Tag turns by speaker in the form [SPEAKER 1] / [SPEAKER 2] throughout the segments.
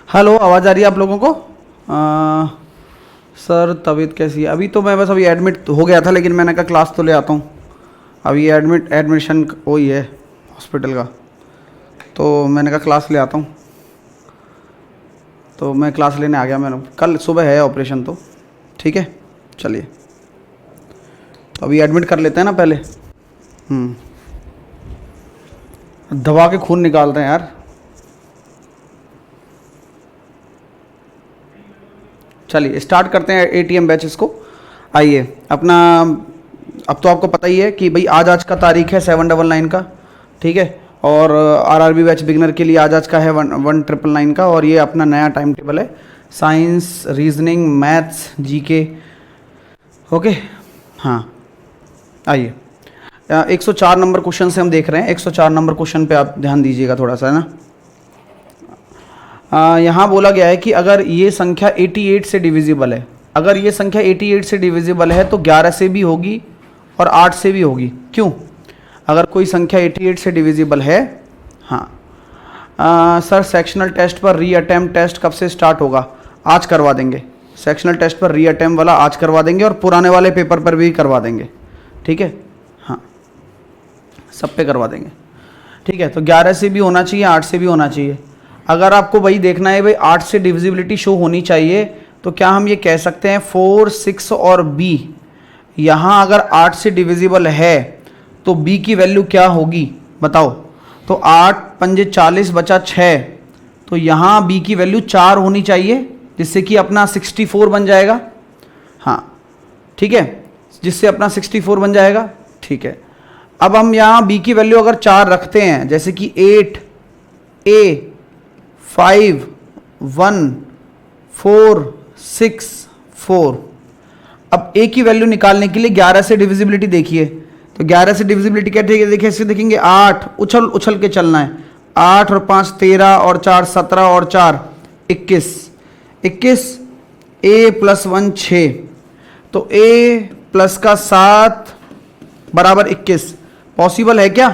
[SPEAKER 1] Hello, आवाज़ आ रही है आप लोगों को? सर तबीयत कैसी है? अभी तो मैं बस अभी एडमिट हो गया था, लेकिन मैंने कहा क्लास तो ले आता हूँ। अभी एडमिशन वही है हॉस्पिटल का, तो मैंने कहा क्लास ले आता हूँ। तो मैं क्लास लेने आ गया। मैंने कल सुबह है ऑपरेशन, तो ठीक है चलिए। तो अभी एडमिट कर लेते हैं ना पहले। दबा के खून निकालते हैं यार। चलिए स्टार्ट करते हैं एटीएम बैचेस को। आइए अपना, अब तो आपको पता ही है कि भाई आज का तारीख है 799 का, ठीक है। और आरआरबी बैच बिगनर के लिए आज का है 1999 का। और ये अपना नया टाइम टेबल है, science, reasoning, maths, GK. Okay हाँ, आइए 104 नंबर क्वेश्चन से हम देख रहे हैं। 104 नंबर क्वेश्चन पे आप ध्यान दीजिएगा थोड़ा सा, है ना। यहाँ बोला गया है कि अगर ये संख्या 88 से डिविजिबल है, अगर ये संख्या 88 से डिविजिबल है तो 11 से भी होगी और 8 से भी होगी। क्यों? अगर कोई संख्या 88 से डिविजिबल है, हाँ सर सेक्शनल टेस्ट पर री अटेम्प्ट टेस्ट कब से स्टार्ट होगा? आज करवा देंगे। सेक्शनल टेस्ट पर री अटेम्प्ट वाला आज करवा देंगे और पुराने वाले पेपर पर भी करवा देंगे, ठीक है। हाँ सब पे करवा देंगे, ठीक है। तो 11 से भी होना चाहिए, 8 से भी होना चाहिए। अगर आपको वही देखना है भाई 8 से डिविजिबिलिटी शो होनी चाहिए, तो क्या हम ये कह सकते हैं 4, 6 और b, यहाँ अगर 8 से डिविजिबल है तो b की वैल्यू क्या होगी बताओ? तो 8 पंजे 40 बचा 6, तो यहाँ b की वैल्यू 4 होनी चाहिए, जिससे कि अपना 64 बन जाएगा। हाँ ठीक है, जिससे अपना 64 बन जाएगा, ठीक है। अब हम यहाँ b की वैल्यू अगर 4 रखते हैं, जैसे कि 8, a, 5, 1, 4, 6, 4। अब a की वैल्यू निकालने के लिए 11 से डिविजिबिलिटी देखिए, तो 11 से डिविजिबिलिटी क्या देखिए, इससे देखेंगे 8, उछल के चलना है। 8 और 5 13 और 4 17 और 4 21, 21 a प्लस 1 6, तो a प्लस का 7 बराबर 21। पॉसिबल है क्या?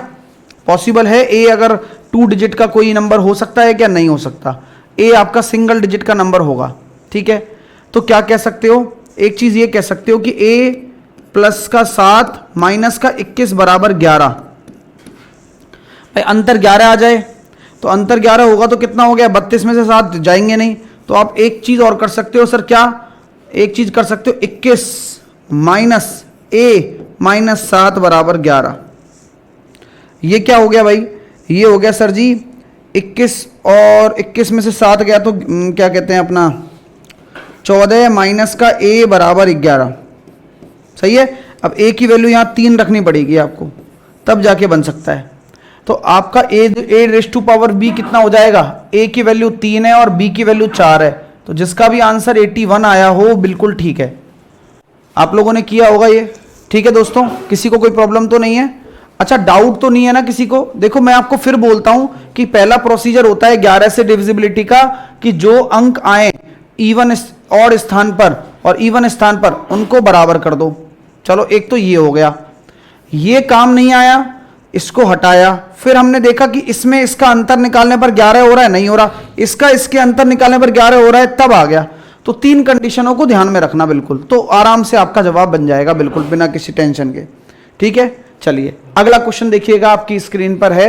[SPEAKER 1] पॉसिबल है। a अगर 2 डिजिट का कोई नंबर हो सकता है क्या? नहीं हो सकता। a आपका सिंगल डिजिट का नंबर होगा, ठीक है। तो क्या कह सकते हो? एक चीज ये कह सकते हो कि a प्लस का 7 माइनस का 21 बराबर 11। भाई अंतर 11 आ जाए, तो अंतर 11 होगा तो कितना हो गया? 32 में से 7 जाएंगे नहीं। तो आप एक चीज और कर सकते हो सर, क्या? एक चीज कर सकते हो, 21 माइनस a माइनस 7 बराबर 11। ये क्या हो गया भाई? ये हो गया सर जी 21, और 21 में से 7 गया तो क्या कहते हैं अपना 14 माइनस का a बराबर 11। सही है। अब a की वैल्यू यहाँ 3 रखनी पड़ेगी आपको, तब जाके बन सकता है। तो आपका a raise to power b कितना हो जाएगा? a की वैल्यू 3 है और b की वैल्यू 4 है, तो जिसका भी आंसर 81 आया हो बिल्कुल ठीक है। आप लोगों ने किया होगा ये, ठीक है दोस्तों। किसी को कोई प्रॉब्लम तो नहीं है? अच्छा डाउट तो नहीं है ना किसी को? देखो मैं आपको फिर बोलता हूं कि पहला प्रोसीजर होता है 11 से डिविजिबिलिटी का, कि जो अंक आए इवन ऑड स्थान पर और इवन स्थान पर उनको बराबर कर दो। चलो एक तो ये हो गया, ये काम नहीं आया, इसको हटाया। फिर हमने देखा कि इसमें इसका अंतर निकालने पर 11 हो रहा है, नहीं हो रहा, इसका इसके अंतर निकालने पर 11 हो रहा है, तब आ गया। तो 3 कंडीशनों को ध्यान में रखना बिल्कुल, तो आराम से आपका जवाब बन जाएगा बिल्कुल बिना किसी टेंशन के, ठीक है। चलिए अगला क्वेश्चन देखिएगा, आपकी स्क्रीन पर है,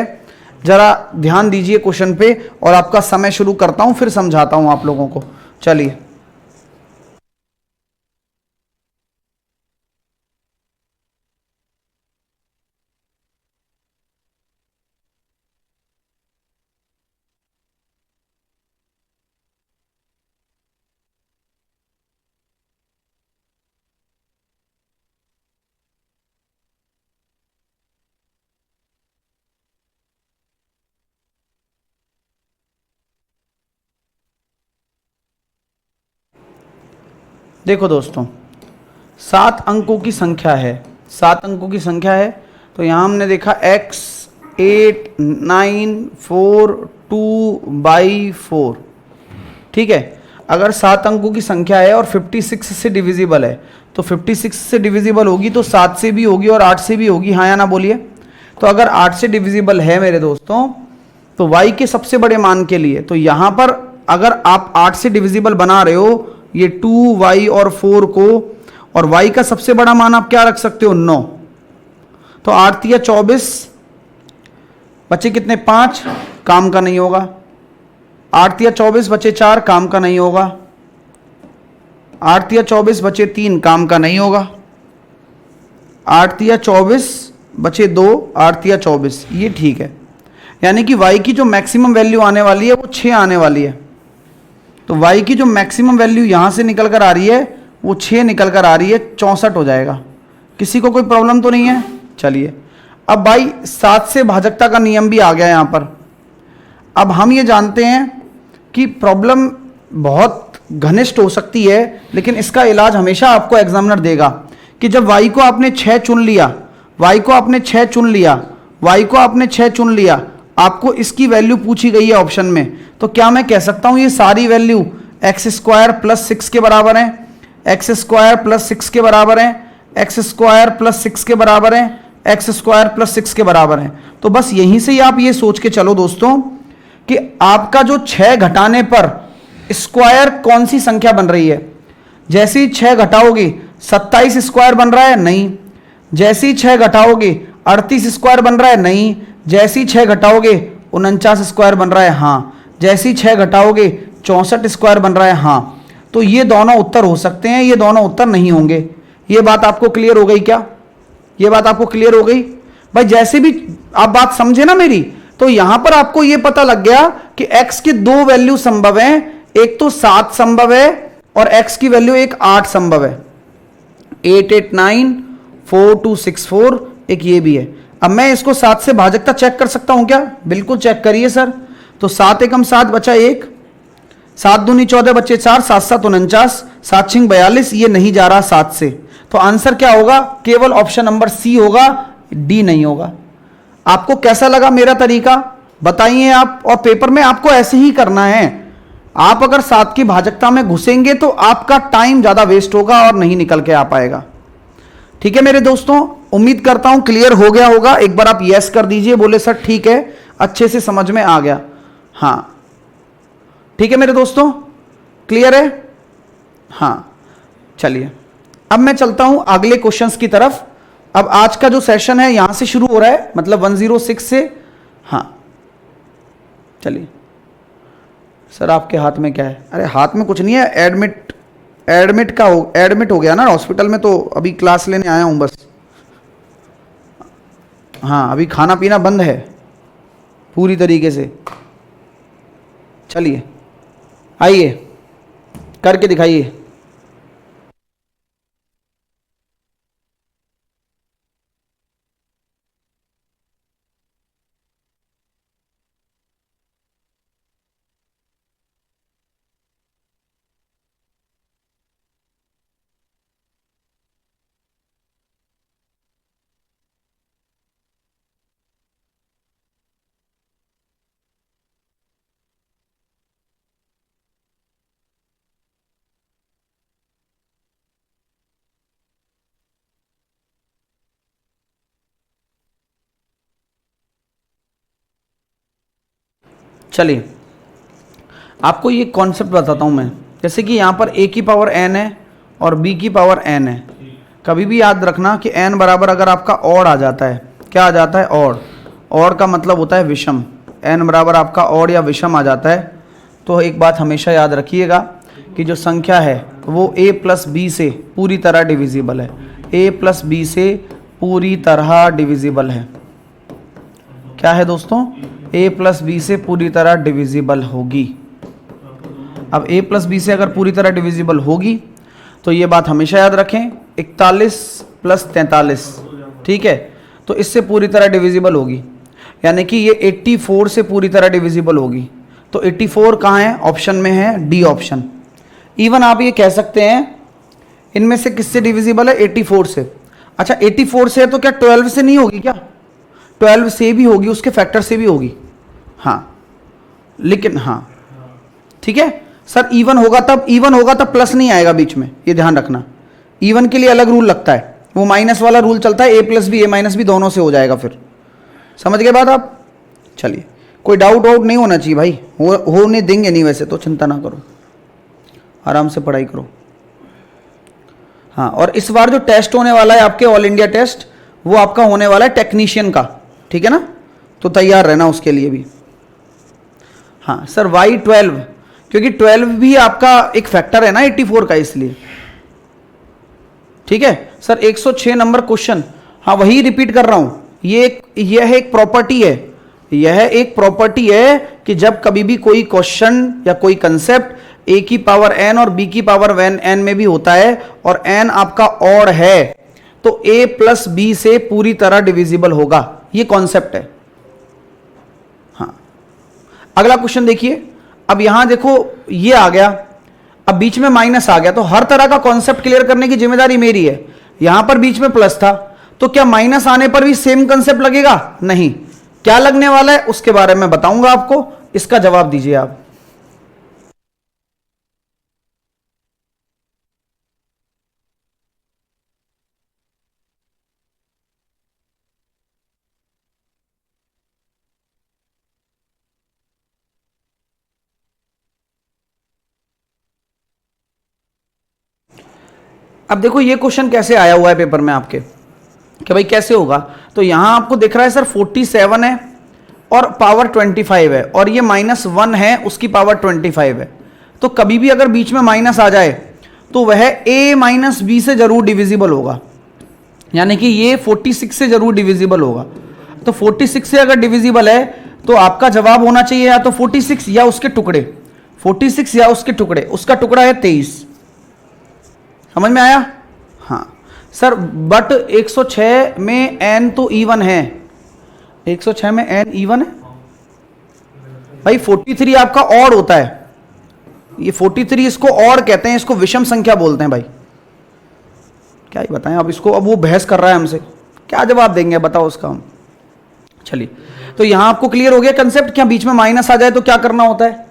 [SPEAKER 1] जरा ध्यान दीजिए क्वेश्चन पे, और आपका समय शुरू करता हूं, फिर समझाता हूं आप लोगों को। चलिए देखो दोस्तों, 7 अंकों की संख्या है, 7 अंकों की संख्या है। तो यहां हमने देखा x 8 9 4 2/4, ठीक है। अगर 7 अंकों की संख्या है और 56 से डिविजिबल है, तो 56 से डिविजिबल होगी तो 7 से भी होगी और 8 से भी होगी, हाँ या ना बोलिए। तो अगर 8 से डिविजिबल है मेरे दोस्तों, तो y के सबसे बड़े मान के लिए तो यहां पर अगर आप 8 से डिविजिबल बना रहे हो ये 2y और 4 को, और y का सबसे बड़ा मान आप क्या रख सकते हो 9, तो 8 तिया 24, बचे कितने 5, काम का नहीं होगा। 8 तिया 24 बचे 4, काम का नहीं होगा। 8 तिया 24 बचे 3, काम का नहीं होगा। 8 तिया 24 बचे 2, 8 तिया 24, ये ठीक है। यानी कि y की जो मैक्सिमम वैल्यू आने वाली है वो 6 आने वाली है। तो y की जो मैक्सिमम वैल्यू यहां से निकल कर आ रही है वो 6 निकल कर आ रही है, 64 हो जाएगा। किसी को कोई प्रॉब्लम तो नहीं है? चलिए, अब भाई 7 से भाजकता का नियम भी आ गया यहां पर। अब हम ये जानते हैं कि प्रॉब्लम बहुत घनिष्ठ हो सकती है, लेकिन इसका इलाज हमेशा आपको एग्जामिनर देगा कि जब y को आपने 6 चुन लिया, y को आपने 6 चुन लिया, y को आपने 6 चुन लिया, आपको इसकी वैल्यू पूछी गई है ऑप्शन में, तो क्या मैं कह सकता हूं ये सारी वैल्यू एक्स स्क्वायर प्लस 6 के बराबर है, एक्स स्क्वायर प्लस 6 के बराबर है, एक्स स्क्वायर प्लस 6 के बराबर है, एक्स स्क्वायर प्लस 6 के बराबर है। तो बस यहीं से ही आप ये सोच के चलो दोस्तों कि आपका जो 6 घटाने पर स्क्वायर कौन सी संख्या बन रही है। जैसे ही 6 घटाओगे 27 स्क्वायर बन रहा है, नहीं। जैसे ही 6 घटाओगे 38 स्क्वायर बन रहा है, नहीं। जैसे ही 6 घटाओगे 49 स्क्वायर बन रहा है, हाँ। जैसे ही 6 घटाओगे 64 स्क्वायर बन रहा है, हाँ। तो ये दोनों उत्तर हो सकते हैं, ये दोनों उत्तर नहीं होंगे। ये बात आपको क्लियर हो गई क्या? ये बात आपको क्लियर हो गई भाई? जैसे भी आप बात समझे ना मेरी, तो यहां पर आपको ये पता लग गया कि x की 2 वैल्यू संभव है, एक तो 7 संभव है और x की वैल्यू एक 8 संभव है। 8894264 एक ये भी है। अब मैं इसको 7 से भाजकता चेक कर सकता हूं क्या? बिल्कुल चेक करिए सर। तो 7 एकम 7 बचा 1, 7 दूनी 14 बचे 4, 7 7 49, 7 6 42, ये नहीं जा रहा 7 से। तो आंसर क्या होगा? केवल ऑप्शन नंबर सी होगा, डी नहीं होगा। आपको कैसा लगा मेरा तरीका बताइए आप, और पेपर में आपको ऐसे ही करना है। आप अगर 7 की भाजकता में घुसेंगे तो आपका टाइम ज्यादा वेस्ट होगा और नहीं निकल के आ पाएगा। ठीक है मेरे दोस्तों, उम्मीद करता हूं क्लियर हो गया होगा। एक बार आप यस कर दीजिए, बोले सर ठीक है, अच्छे से समझ में आ गया। हाँ ठीक है मेरे दोस्तों, क्लियर है? हाँ चलिए, अब मैं चलता हूं अगले क्वेश्चंस की तरफ। अब आज का जो सेशन है यहां से शुरू हो रहा है, मतलब 106 से। हाँ चलिए सर, आपके हाथ में क्या है? अरे हाथ में कुछ नहीं है, एडमिट हो गया ना हॉस्पिटल में, तो अभी क्लास लेने आया हूं बस। हाँ अभी खाना पीना बंद है पूरी तरीके से। चलिए आइए करके दिखाइए। चलिए आपको ये कॉन्सेप्ट बताता हूँ मैं। जैसे कि यहाँ पर a की पावर n है और b की पावर n है। कभी भी याद रखना कि n बराबर अगर आपका ऑड आ जाता है, क्या आ जाता है? ऑड। ऑड का मतलब होता है विषम। n बराबर आपका ऑड या विषम आ जाता है, तो एक बात हमेशा याद रखिएगा कि जो संख्या है वो a प्लस बी से पूरी तरह डिविजिबल है। a प्लस बी से पूरी तरह डिविजिबल है। क्या है दोस्तों? a प्लस बी से पूरी तरह डिविजिबल होगी। अब a प्लस बी से अगर पूरी तरह डिविजिबल होगी तो ये बात हमेशा याद रखें, 41 प्लस 43, ठीक है, तो इससे पूरी तरह डिविजिबल होगी। यानी कि ये 84 से पूरी तरह डिविजिबल होगी। तो 84 कहाँ है? ऑप्शन में है, डी ऑप्शन। इवन आप ये कह सकते हैं इनमें से किससे डिविजिबल है? 84 से। अच्छा 84 से है तो क्या 12 से नहीं होगी क्या? 12 से भी होगी, उसके फैक्टर से भी होगी। हाँ लेकिन हाँ ठीक है सर, इवन होगा तब प्लस नहीं आएगा बीच में, ये ध्यान रखना। इवन के लिए अलग रूल लगता है, वो माइनस वाला रूल चलता है, a plus B a minus B दोनों से हो जाएगा फिर। समझ गए बात आप? चलिए कोई डाउट वाउट नहीं होना चाहिए भाई, होने देंगे नहीं, वैसे तो चिंता ना करो, आराम से पढ़ाई करो। हाँ, और इस बार जो टेस्ट होने वाला है आपके ऑल इंडिया टेस्ट, वो आपका होने वाला है टेक्नीशियन का, ठीक है ना, तो तैयार रहना उसके लिए भी। हाँ सर, वाई 12, क्योंकि 12 भी आपका एक फैक्टर है ना 84 का, इसलिए। ठीक है सर, 106 नंबर क्वेश्चन, हाँ वही रिपीट कर रहा हूं, यह एक प्रॉपर्टी है, यह एक प्रॉपर्टी है कि जब कभी भी कोई क्वेश्चन या कोई कंसेप्ट ए की पावर एन और बी की पावर एन में भी होता है और एन आपका ऑड है, तो ए प्लस बी से पूरी तरह डिविजिबल होगा, ये कॉन्सेप्ट है। हाँ, अगला क्वेश्चन देखिए, अब यहां देखो ये आ गया, अब बीच में माइनस आ गया, तो हर तरह का कॉन्सेप्ट क्लियर करने की जिम्मेदारी मेरी है। यहां पर बीच में प्लस था, तो क्या माइनस आने पर भी सेम कंसेप्ट लगेगा? नहीं। क्या लगने वाला है उसके बारे में बताऊंगा आपको, इसका जवाब दीजिए आप। अब देखो ये क्वेश्चन कैसे आया हुआ है पेपर में आपके, कि भाई कैसे होगा, तो यहां आपको दिख रहा है सर 47 है और पावर 25 है, और ये -1 है, उसकी पावर 25 है, तो कभी भी अगर बीच में माइनस आ जाए तो वह a माइनस बी से जरूर डिविजिबल होगा, यानी कि ये 46 से जरूर डिविजिबल होगा। तो 46 से अगर डिविजिबल है तो आपका जवाब होना चाहिए या तो 46 या उसके टुकड़े, 46 या उसके टुकड़े, उसका टुकड़ा है 23। समझ में आया? हाँ सर, बट 106 में n तो इवन है, 106 में n इवन है भाई, 43 आपका ऑड होता है, ये 43 इसको ऑड कहते हैं, इसको विषम संख्या बोलते हैं भाई, क्या ही बताएं अब इसको, अब वो बहस कर रहा है हमसे, क्या जवाब देंगे बताओ उसका हम। चलिए, तो यहां आपको क्लियर हो गया कंसेप्ट, क्या बीच में माइनस आ जाए तो क्या करना होता है।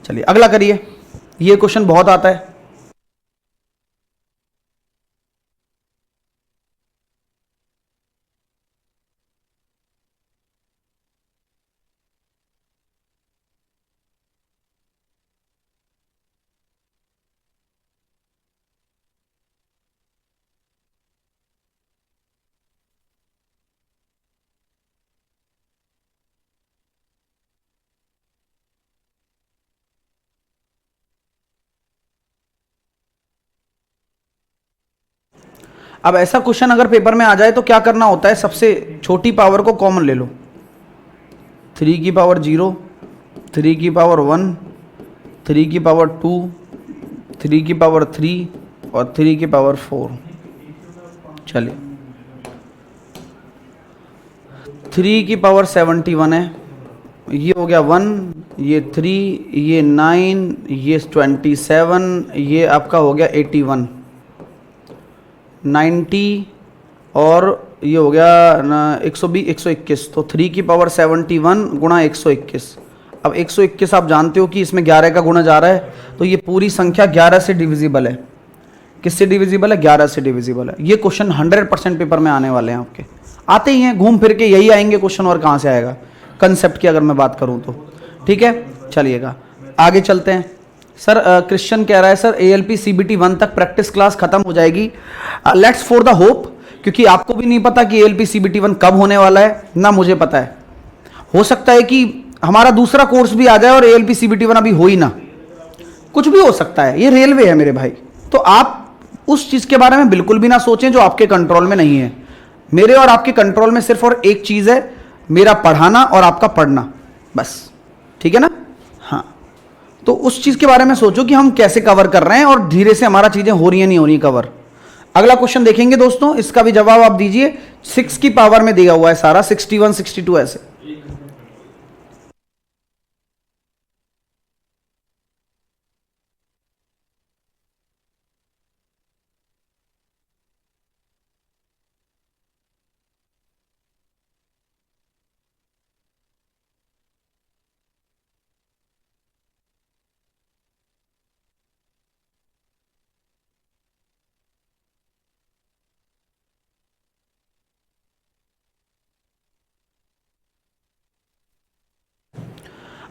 [SPEAKER 1] चलिए अगला करिए, ये क्वेश्चन बहुत आता है। अब ऐसा क्वेश्चन अगर पेपर में आ जाए तो क्या करना होता है, सबसे छोटी पावर को कॉमन ले लो, 3 की पावर 0, 3 की पावर 1, 3 की पावर 2, 3 की पावर 3 और 3 की पावर 4। चलिए 3 की पावर 71 है, ये हो गया 1, ये 3, ये 9, ये 27, ये आपका हो गया 81, 90 और ये हो गया ना 120, 121, तो 3 की पावर 71 गुणा 121। अब 121 आप जानते हो कि इसमें 11 का गुणा जा रहा है, तो ये पूरी संख्या 11 से डिविजिबल है। किससे डिविजिबल है? 11 से डिविजिबल है। ये क्वेश्चन 100% पेपर में आने वाले हैं आपके, आते ही हैं, घूम फिर के यही आएंगे क्वेश्चन, और कहाँ से आएगा कंसेप्ट की अगर मैं बात करूँ तो। ठीक है, चलिएगा आगे चलते हैं। सर क्रिश्चियन कह रहा है सर ALP CBT 1 तक प्रैक्टिस क्लास खत्म हो जाएगी, लेट्स फॉर द होप, क्योंकि आपको भी नहीं पता कि ALP CBT 1 कब होने वाला है, ना मुझे पता है। हो सकता है कि हमारा दूसरा कोर्स भी आ जाए और ALP CBT 1 अभी हो ही ना, कुछ भी हो सकता है, ये रेलवे है मेरे भाई। तो आप उस चीज के बारे में बिल्कुल भी ना सोचें जो आपके कंट्रोल में नहीं है। मेरे और आपके कंट्रोल में सिर्फ और एक चीज है, मेरा पढ़ाना और आपका पढ़ना, बस। ठीक है ना? हाँ, तो उस चीज के बारे में सोचो कि हम कैसे कवर कर रहे हैं और धीरे से हमारा चीजें हो रही है नहीं हो रही कवर। अगला क्वेश्चन देखेंगे दोस्तों, इसका भी जवाब आप दीजिए, 6 की पावर में दिया हुआ है सारा, 61, 62 ऐसे।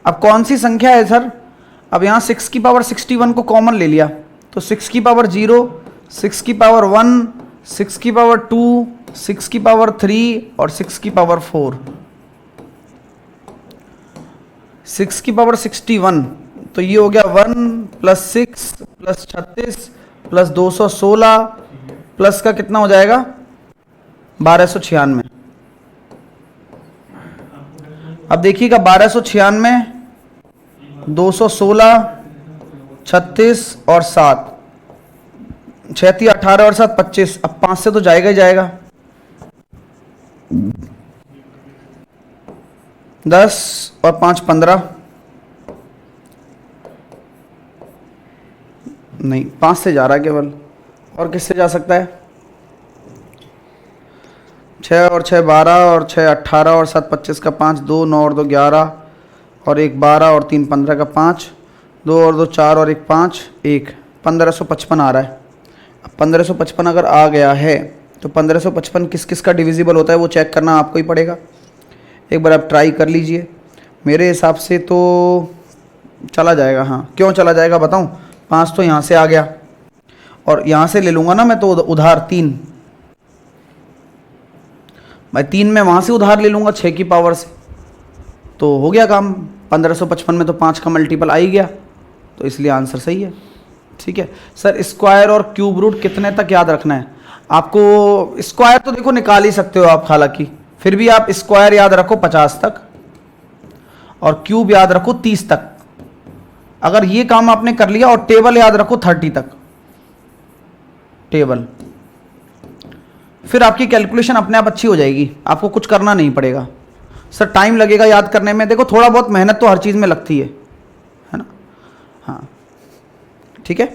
[SPEAKER 1] अब कौन सी संख्या है सर? अब यहाँ 6 की पावर 61 को कॉमन ले लिया तो 6 की पावर 0, 6 की पावर 1, 6 की पावर 2, 6 की पावर 3 और 6 की पावर 4। 6 की पावर 61 तो ये हो गया 1 प्लस 6 प्लस 36 प्लस 216 प्लस का कितना हो जाएगा 1296। अब देखिएगा 1296, 216, 36 और 7, 6 18 और 7 25। अब 5 से तो जाएगा ही जाएगा। 10 और 5 15, नहीं 5 से जा रहा है केवल, और किससे जा सकता है? 6 और 6 12 और 6 18 और 7 25 का 5, 2 9 और 2 11 और 1 12 और 3 15 का 5, 2 और 2 4 और 1 5, 1 1555 आ रहा है। अब 1555 अगर आ गया है तो 1555 किस किस का डिविजिबल होता है वो चेक करना आपको ही पड़ेगा। एक बार आप ट्राई कर लीजिए। मेरे हिसाब से तो चला जाएगा। हाँ, क्यों चला जाएगा बताऊं? 5 तो यहाँ से आ गया और यहाँ से ले लूँगा ना मैं तो उधार 3, मैं 3 में वहाँ से उधार ले लूँगा 6 की पावर से, तो हो गया काम। 1555 में तो 5 का मल्टीपल आ ही गया, तो इसलिए आंसर सही है। ठीक है सर, स्क्वायर और क्यूब रूट कितने तक याद रखना है आपको? स्क्वायर तो देखो निकाल ही सकते हो आप, हालांकि फिर भी आप स्क्वायर याद रखो 50 तक और क्यूब याद रखो 30 तक। अगर ये काम आपने कर लिया, और टेबल याद रखो 30 तक टेबल, फिर आपकी कैलकुलेशन अपने आप अच्छी हो जाएगी, आपको कुछ करना नहीं पड़ेगा। सर टाइम लगेगा याद करने में, देखो थोड़ा बहुत मेहनत तो हर चीज़ में लगती है ना। हाँ ठीक है,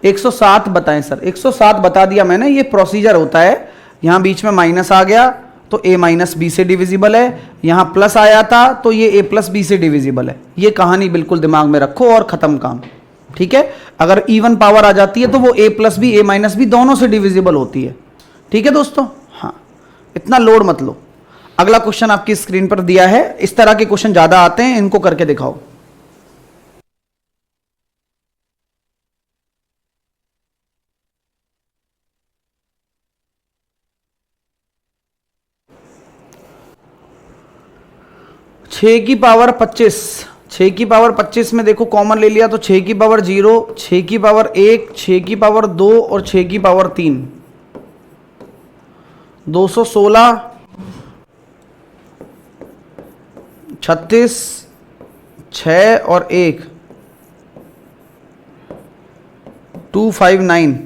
[SPEAKER 1] 107 बताएं सर। 107 बता दिया मैंने, ये प्रोसीजर होता है। यहाँ बीच में माइनस आ गया तो a माइनस बी से डिविजिबल है, यहाँ प्लस आया था तो ये a प्लस बी से डिविजिबल है। ये कहानी बिल्कुल दिमाग में रखो और ख़त्म काम। ठीक है, अगर इवन पावर आ जाती है तो वो a plus B a minus B दोनों से डिविजिबल होती है। ठीक है दोस्तों, हाँ इतना लोड मत लो। अगला क्वेश्चन आपकी स्क्रीन पर दिया है, इस तरह के क्वेश्चन ज़्यादा आते हैं, इनको करके दिखाओ। छः की पावर 25, 6 की पावर 25 में देखो कॉमन ले लिया तो 6 की पावर 0, 6 की पावर 1, 6 की पावर 2 और 6 की पावर 3, 216, 36, 6 और 1, 259।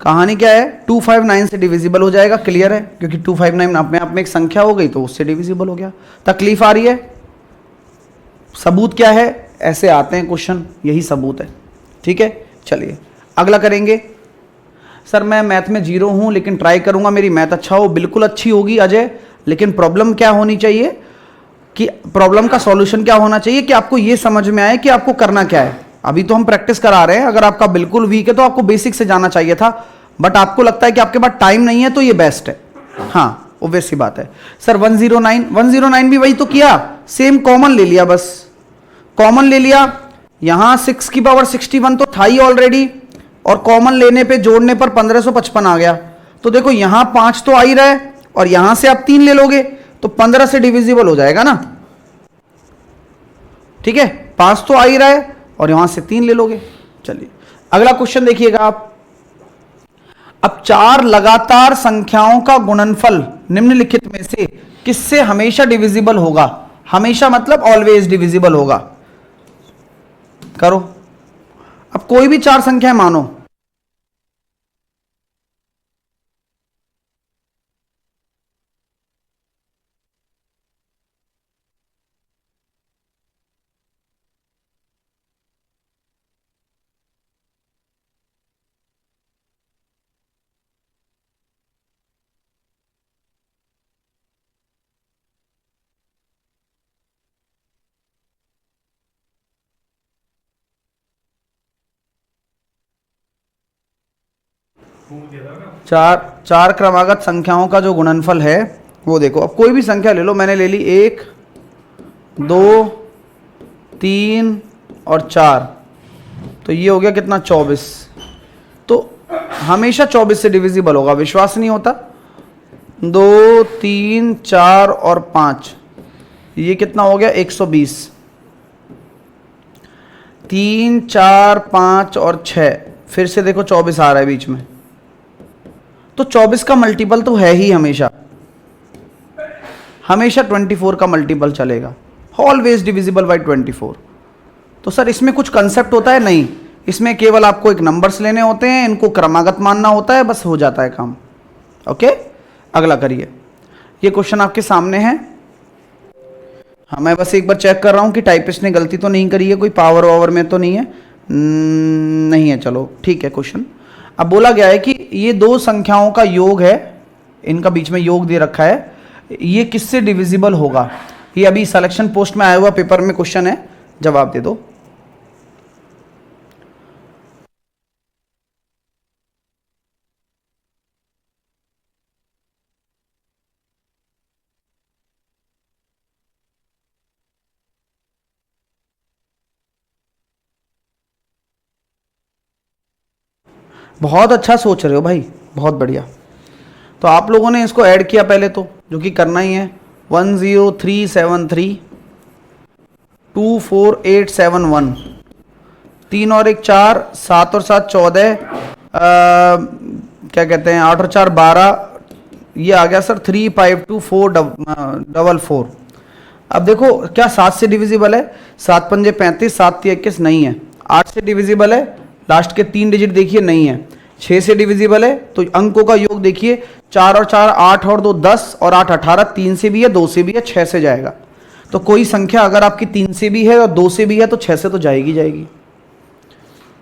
[SPEAKER 1] कहानी क्या है? 259 से डिविजिबल हो जाएगा, क्लियर है, क्योंकि 259 अपने आप में एक संख्या हो गई तो उससे डिविजिबल हो गया। तकलीफ आ रही है? सबूत क्या है? ऐसे आते हैं क्वेश्चन, यही सबूत है। ठीक है, चलिए अगला करेंगे। सर मैं मैथ में 0 हूं लेकिन ट्राई करूंगा मेरी मैथ अच्छा हो। बिल्कुल अच्छी होगी अजय, लेकिन प्रॉब्लम क्या होनी चाहिए कि प्रॉब्लम का सॉल्यूशन क्या होना चाहिए कि आपको ये समझ में आए कि आपको करना क्या है। अभी तो हम प्रैक्टिस करा रहे हैं, अगर आपका बिल्कुल वीक है तो आपको बेसिक से जाना चाहिए था, बट आपको लगता है कि आपके पास टाइम नहीं है तो ये बेस्ट है। हाँ ऑब्वियस सी बात है। सर 109 भी वही तो किया, सेम कॉमन ले लिया, बस कॉमन ले लिया। यहां 6 की पावर 61 तो था ही ऑलरेडी, और कॉमन लेने पे जोड़ने पर 1555 आ गया। तो देखो यहां 5 तो आ ही रहा है और यहां से आप 3 ले लोगे तो 15 से डिविजिबल हो जाएगा ना। ठीक है, 5 तो आ ही रहा है और यहां से 3 ले लोगे। चलिए अगला क्वेश्चन देखिएगा आप। अब 4 लगातार संख्याओं का गुणनफल निम्नलिखित में से किससे हमेशा डिविजिबल होगा? हमेशा मतलब ऑलवेज डिविजिबल होगा। करो, अब कोई भी 4 संख्याएं मानो। चार क्रमागत संख्याओं का जो गुणनफल है वो देखो। अब कोई भी संख्या ले लो, मैंने ले ली 1 2, 3 और 4, तो ये हो गया कितना 24। तो हमेशा 24 से डिविजिबल होगा, विश्वास नहीं होता। 2, 3, 4 और 5, ये कितना हो गया 120। 3, 4, 5 और 6, फिर से देखो 24 आ रहा है बीच में, तो 24 का मल्टीपल तो है ही हमेशा, हमेशा 24 का मल्टीपल चलेगा, ऑलवेज डिविजिबल बाई 24। तो सर इसमें कुछ कंसेप्ट होता है? नहीं, इसमें केवल आपको एक नंबर्स लेने होते हैं, इनको क्रमागत मानना होता है, बस हो जाता है काम। ओके, अगला करिए। ये क्वेश्चन आपके सामने है। हाँ, मैं बस एक बार चेक कर रहा हूँ कि टाइपिस्ट ने गलती तो नहीं करी है, कोई पावर वावर में तो नहीं है। नहीं है, चलो ठीक है। क्वेश्चन अब बोला गया है कि ये दो संख्याओं का योग है, इनका बीच में योग दे रखा है, ये किससे डिविजिबल होगा? ये अभी सिलेक्शन पोस्ट में आया हुआ पेपर में क्वेश्चन है, जवाब दे दो। बहुत अच्छा सोच रहे हो भाई, बहुत बढ़िया। तो आप लोगों ने इसको ऐड किया पहले तो, जो कि करना ही है। 10373 24871, 3 और 1 4, 7 और 7 14, क्या कहते हैं 8 और 4 12, ये आ गया सर 352444। अब देखो क्या 7 से डिविजिबल है? 7 पंजे 35, 7 3 21 नहीं है। 8 से डिविजिबल है, लास्ट के 3 डिजिट देखिए नहीं है। 6 से डिविजिबल है, तो अंकों का योग देखिए 4 और 4 8 और 2 10 और 8 18, 3 से भी है 2 से भी है 6 से जाएगा। तो कोई संख्या अगर आपकी 3 से भी है और 2 से भी है तो 6 से तो जाएगी जाएगी।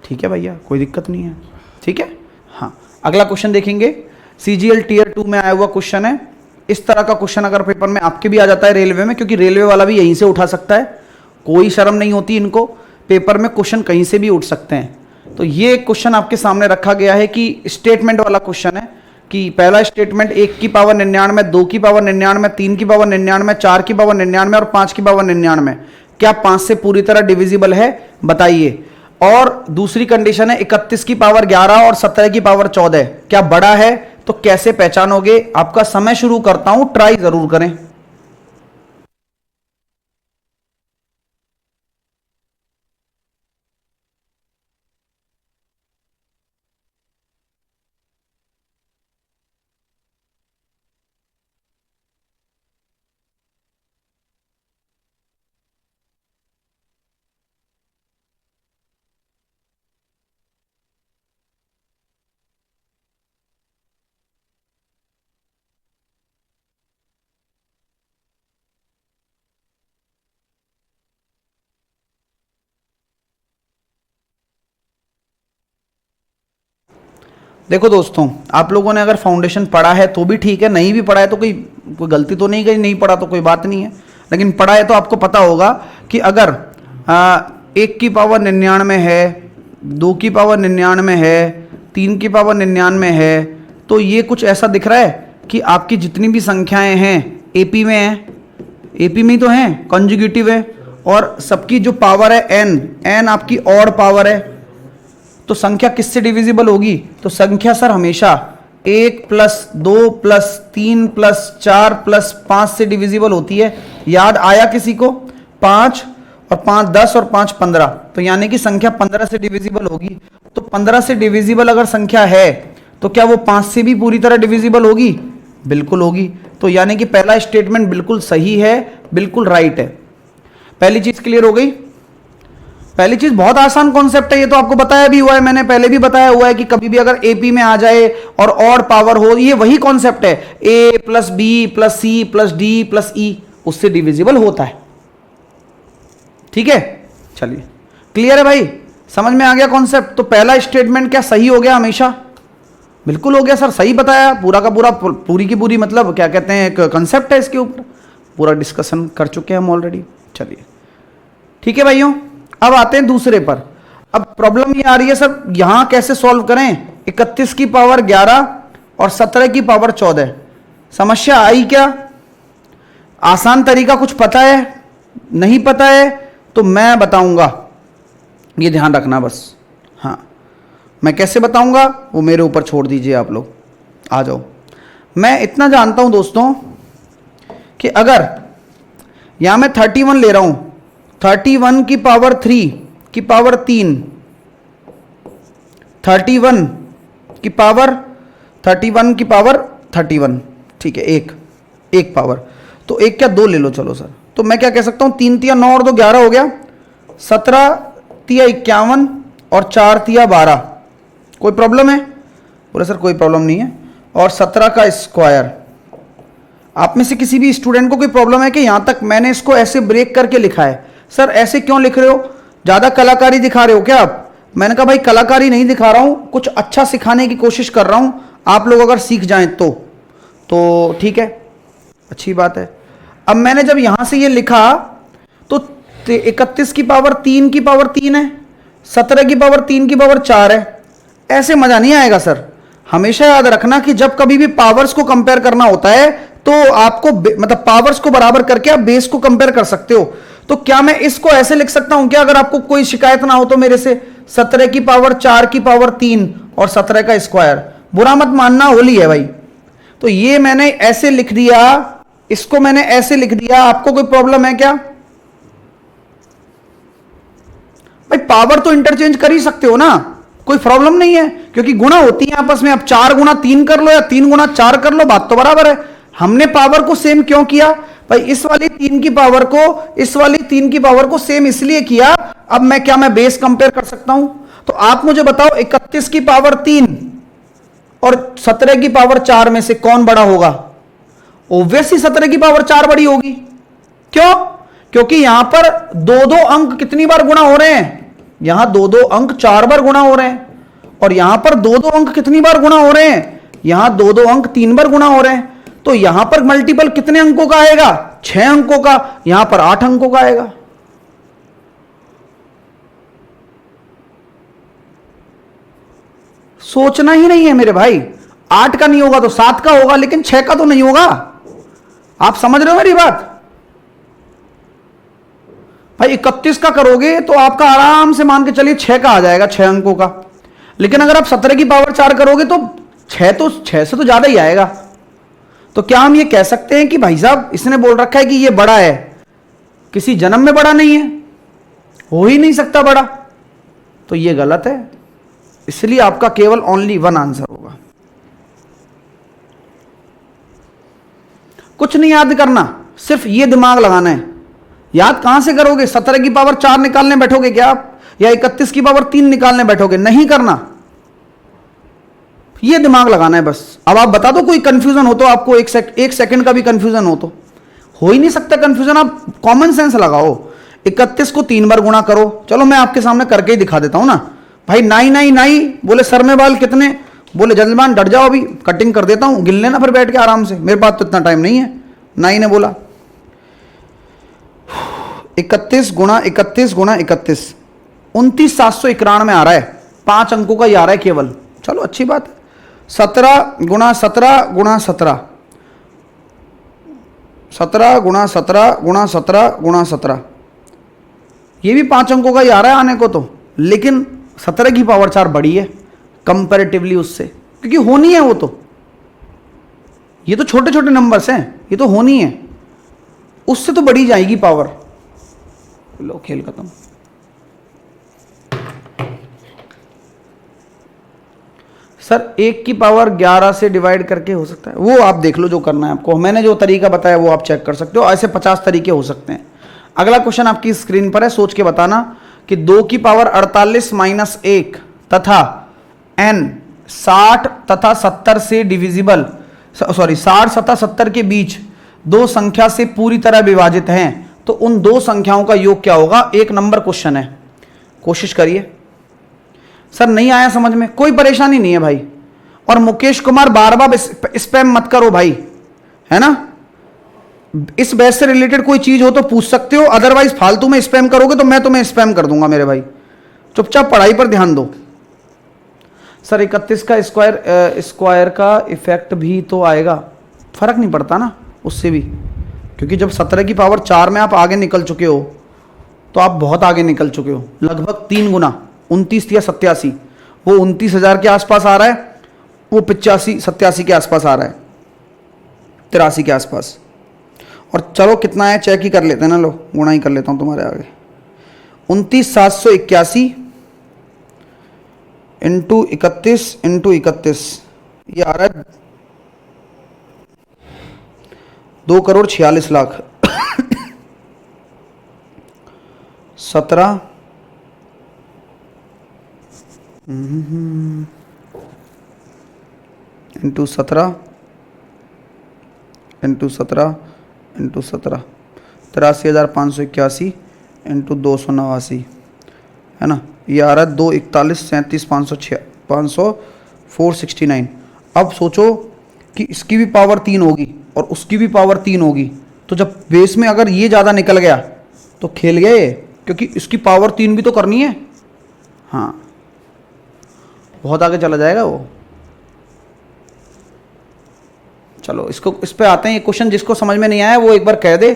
[SPEAKER 1] ठीक है भैया, कोई दिक्कत नहीं है। ठीक है, हाँ। अगला क्वेश्चन देखेंगे, CGL टीयर 2 में आया हुआ क्वेश्चन है। इस तरह का क्वेश्चन अगर पेपर में आपके भी आ जाता है रेलवे में, क्योंकि रेलवे वाला भी यहीं से उठा सकता है, कोई शर्म नहीं होती इनको, पेपर में क्वेश्चन कहीं से भी उठ सकते हैं। तो ये क्वेश्चन आपके सामने रखा गया है कि स्टेटमेंट वाला क्वेश्चन है कि पहला स्टेटमेंट 1 की पावर 99, 2 की पावर 99, 3 की पावर 99, 4 की पावर 99 और 5 की पावर 99 क्या 5 से पूरी तरह डिविजिबल है? बताइए। और दूसरी कंडीशन है 31 की पावर 11 और 17 की पावर 14 क्या बड़ा है? तो कैसे पहचानोगे? आपका समय शुरू करता हूं, ट्राई जरूर करें। देखो दोस्तों, आप लोगों ने अगर फाउंडेशन पढ़ा है तो भी ठीक है, नहीं भी पढ़ा है तो कोई गलती तो नहीं करी, नहीं पढ़ा तो कोई बात नहीं है। लेकिन पढ़ा है तो आपको पता होगा कि अगर 1 की पावर 99 है, 2 की पावर 99 है, 3 की पावर 99 है, तो ये कुछ ऐसा दिख रहा है कि आपकी जितनी भी संख्याएं हैं एपी में हैं, एपी में ही तो हैं, कंजुगेटिव है, और सबकी जो पावर है एन आपकी ऑड पावर है। तो संख्या किससे डिविजिबल होगी? तो संख्या सर हमेशा 1 + 2 + 3 + 4 + 5 से डिविजिबल होती है। याद आया किसी को? 5 और 5 10 और 5 15, तो यानी कि संख्या 15 से डिविजिबल होगी। तो 15 से डिविजिबल अगर संख्या है तो क्या वो 5 से भी पूरी तरह डिविजिबल होगी? बिल्कुल होगी। तो यानी कि पहला स्टेटमेंट बिल्कुल सही है, बिल्कुल राइट है। पहली चीज क्लियर हो गई। पहली चीज बहुत आसान कॉन्सेप्ट है, ये तो आपको बताया भी हुआ है, मैंने पहले भी बताया हुआ है कि कभी भी अगर एपी में आ जाए और ऑड पावर हो, ये वही कॉन्सेप्ट है, a + b + c + d + e, उससे डिविजिबल होता है। ठीक है, चलिए क्लियर है भाई, समझ में आ गया कॉन्सेप्ट। तो पहला स्टेटमेंट क्या सही हो गया हमेशा? बिल्कुल हो गया सर, सही बताया, पूरा का पूरा, पूरी की पूरी, मतलब क्या कहते हैं एक कंसेप्ट है, इसके ऊपर पूरा डिस्कशन कर चुके हैं हम ऑलरेडी। चलिए ठीक है भाइयों, अब आते हैं दूसरे पर। अब प्रॉब्लम ये आ रही है सर, यहां कैसे सॉल्व करें? 31 की पावर 11 और 17 की पावर 14, समस्या आई क्या? आसान तरीका कुछ पता है? नहीं पता है तो मैं बताऊंगा, ये ध्यान रखना बस। हाँ, मैं कैसे बताऊंगा वो मेरे ऊपर छोड़ दीजिए आप लोग, आ जाओ। मैं इतना जानता हूं दोस्तों कि अगर यहां मैं 31 ले रहा हूं, 31 की पावर 3 की पावर 3, 31 की पावर 31 की पावर 31, ठीक है, एक पावर, तो एक क्या दो ले लो, चलो सर। तो मैं क्या कह सकता हूं, 3 तिया 9 और 2 11 हो गया, 17 तिया 51 और 4 तिया 12। कोई प्रॉब्लम है? बोले सर कोई प्रॉब्लम नहीं है। और 17 का स्क्वायर। आप में से किसी भी स्टूडेंट को कोई प्रॉब्लम है कि यहां तक मैंने इसको ऐसे ब्रेक करके लिखा है? सर ऐसे क्यों लिख रहे हो, ज्यादा कलाकारी दिखा रहे हो क्या आप? मैंने कहा भाई कलाकारी नहीं दिखा रहा हूं, कुछ अच्छा सिखाने की कोशिश कर रहा हूं, आप लोग अगर सीख जाएं तो ठीक है, अच्छी बात है। अब मैंने जब यहां से ये लिखा तो 31 की पावर 3 की पावर 3 है, 17 की पावर 3 की पावर 4 है। ऐसे मजा नहीं आएगा सर। हमेशा याद रखना कि जब कभी भी पावर्स को कंपेयर करना होता है तो आपको मतलब पावर्स को बराबर करके आप बेस को कंपेयर कर सकते हो। तो क्या मैं इसको ऐसे लिख सकता हूं क्या, अगर आपको कोई शिकायत ना हो तो मेरे से, 17 की पावर 4 की पावर 3 और 17 का स्क्वायर। बुरा मत मानना, होली है भाई। तो ये मैंने ऐसे लिख दिया, इसको मैंने ऐसे लिख दिया, आपको कोई प्रॉब्लम है क्या भाई? पावर तो इंटरचेंज कर ही सकते हो ना, कोई प्रॉब्लम नहीं है, क्योंकि गुणा होती है आपस में। अब 4 गुणा 3 कर लो या 3 गुणा 4 कर लो, बात तो बराबर है। हमने पावर को सेम क्यों किया भाई? इस वाली 3 की पावर को इस वाली 3 की पावर को सेम इसलिए किया। अब मैं बेस कंपेयर कर सकता हूं? तो आप मुझे बताओ 31 की पावर 3 और 17 की पावर 4 में से कौन बड़ा होगा? ऑब्वियसली 17 की पावर 4 बड़ी होगी। क्यों? क्योंकि यहां पर दो दो अंक कितनी बार गुणा हो रहे हैं? यहां दो दो अंक 4 बार गुणा हो रहे हैं। और यहां पर दो दो अंक कितनी बार गुणा हो रहे हैं? यहां दो दो अंक 3 बार गुणा हो रहे हैं। तो यहां पर मल्टीपल कितने अंकों का आएगा? 6 अंकों का। यहां पर 8 अंकों का आएगा। सोचना ही नहीं है मेरे भाई। 8 का नहीं होगा तो 7 का होगा, लेकिन 6 का तो नहीं होगा। आप समझ रहे हो मेरी बात भाई? 31 का करोगे तो आपका आराम से मान के चलिए 6 का आ जाएगा, 6 अंकों का। लेकिन अगर आप 17 की पावर 4 करोगे तो 6 से तो ज्यादा ही आएगा। तो क्या हम ये कह सकते हैं कि भाई साहब इसने बोल रखा है कि ये बड़ा है, किसी जन्म में बड़ा नहीं है, हो ही नहीं सकता बड़ा? तो ये गलत है। इसलिए आपका केवल ओनली 1 आंसर होगा। कुछ नहीं याद करना, सिर्फ ये दिमाग लगाना है। याद कहां से करोगे? 17 की पावर 4 निकालने बैठोगे क्या आप? या 31 की पावर 3 निकालने बैठोगे? नहीं करना, ये दिमाग लगाना है बस। अब आप बता दो कोई कंफ्यूजन हो तो आपको, एक सेकंड का भी कंफ्यूजन हो ही नहीं सकता कंफ्यूजन। आप कॉमन सेंस लगाओ। 31 को 3 बार गुणा करो। चलो मैं आपके सामने करके ही दिखा देता हूं ना भाई। 9 बोले सर में बाल कितने? बोले जजमान डट जाओ, अभी कटिंग कर देता हूं, गिन लेना फिर बैठ के आराम से, मेरे पास तो इतना टाइम नहीं है। 9 ने बोला 31 गुणा 31 गुणा 31, 29,791 आ रहा है। 5 अंकों का ही आ रहा है केवल। चलो अच्छी बात है। 17 गुणा 17 गुणा 17, 17 गुणा 17 गुणा 17 गुणा 17, ये भी 5 अंकों का ही आ रहा है आने को तो। लेकिन 17 की पावर 4 बड़ी है कंपैरेटिवली उससे, क्योंकि होनी है वो तो। ये तो छोटे छोटे नंबर्स हैं, ये तो होनी है, उससे तो बढ़ी जाएगी पावर। लो खेल खत्म। सर 1 की पावर 11 से डिवाइड करके हो सकता है? वो आप देख लो जो करना है आपको। मैंने जो तरीका बताया वो आप चेक कर सकते हो। ऐसे 50 तरीके हो सकते हैं। अगला क्वेश्चन आपकी स्क्रीन पर है, सोच के बताना कि 2 की पावर 48 माइनस 1 तथा n 60 तथा 70 से डिविजिबल, 60 तथा 70 के बीच दो संख्या से पूरी तरह विभाजित हैं, तो उन दो संख्याओं का योग क्या होगा? 1 नंबर क्वेश्चन है, कोशिश करिए। सर नहीं आया समझ में, कोई परेशानी नहीं है भाई। और मुकेश कुमार बार बार स्पैम मत करो भाई, है ना। इस बैच से रिलेटेड कोई चीज हो तो पूछ सकते हो, अदरवाइज फालतू में स्पैम करोगे तो मैं तुम्हें स्पैम कर दूंगा मेरे भाई। चुपचाप पढ़ाई पर ध्यान दो। सर 31 का स्क्वायर का इफेक्ट भी तो आएगा, फर्क नहीं पड़ता ना उससे भी। क्योंकि जब 17 की पावर 4 में आप आगे निकल चुके हो तो आप बहुत आगे निकल चुके हो, लगभग 3 गुना। 29 या 87, वो 29,000 के आसपास आ रहा है, वो 85-87 के आसपास आ रहा है, 83 के आसपास। और चलो कितना है चेक ही कर लेते हैं ना, लो गुणा ही कर लेता हूँ तुम्हारे आगे। 29,781 इंटू 31 ये आ रहा है 2,46,00,000। 17 इंटू 17 83,581 इंटू 289 है ना, ये आ रहा है 469। अब सोचो कि इसकी भी पावर 3 होगी और उसकी भी पावर 3 होगी, तो जब बेस में अगर ये ज़्यादा निकल गया तो खेल गया ये, क्योंकि इसकी पावर 3 भी तो करनी है। हाँ, बहुत आगे चला जाएगा वो। चलो इसको, इस पे आते हैं। ये क्वेश्चन जिसको समझ में नहीं आया वो एक बार कह दे।